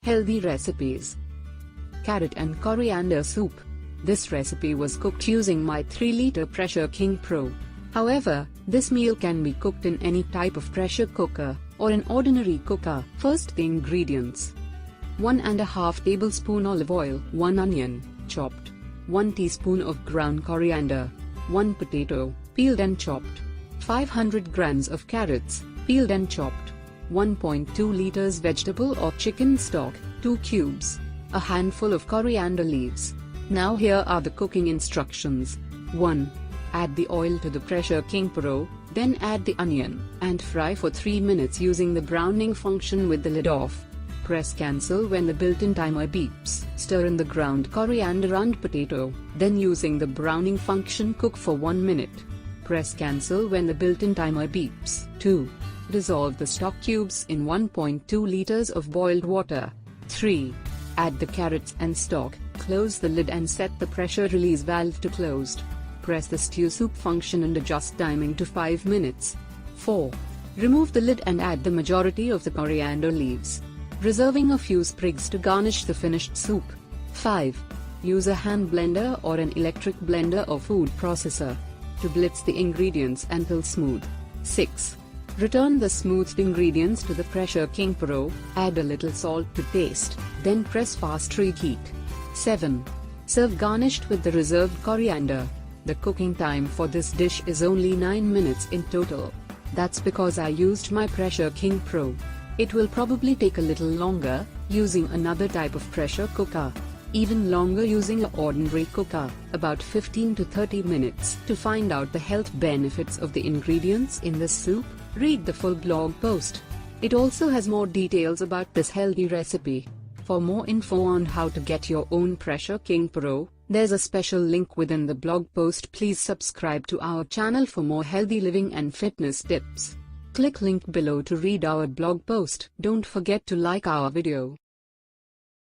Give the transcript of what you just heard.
Healthy recipes. Carrot and coriander soup. This recipe was cooked using my 3-liter Pressure King Pro. However, this meal can be cooked in any type of pressure cooker or an ordinary cooker. First, the ingredients: 1½ tablespoon olive oil, 1 onion, chopped, 1 teaspoon of ground coriander, 1 potato, peeled and chopped, 500 grams of carrots, peeled and chopped, 1.2 liters vegetable or chicken stock, 2 cubes, a handful of coriander leaves. Now here are the cooking instructions. 1. Add the oil to the Pressure King Pro, then add the onion, and fry for 3 minutes using the browning function with the lid off. Press cancel when the built-in timer beeps. Stir in the ground coriander and potato, then using the browning function cook for 1 minute. Press cancel when the built-in timer beeps. 2. Dissolve the stock cubes in 1.2 liters of boiled water. 3. Add the carrots and stock, close the lid and set the pressure release valve to closed. Press the stew soup function and adjust timing to 5 minutes. 4. Remove the lid and add the majority of the coriander leaves, reserving a few sprigs to garnish the finished soup. 5. Use a hand blender or an electric blender or food processor to blitz the ingredients until smooth. 6. Return the smoothed ingredients to the Pressure King Pro, add a little salt to taste, then press fast reheat. 7. Serve garnished with the reserved coriander. The cooking time for this dish is only 9 minutes in total. That's because I used my Pressure King Pro. It will probably take a little longer using another type of pressure cooker. Even longer using an ordinary cooker, about 15 to 30 minutes. To find out the health benefits of the ingredients in this soup, read the full blog post. It also has more details about this healthy recipe. For more info on how to get your own Pressure King Pro, there's a special link within the blog post. Please subscribe to our channel for more healthy living and fitness tips. Click link below to read our blog post. Don't forget to like our video.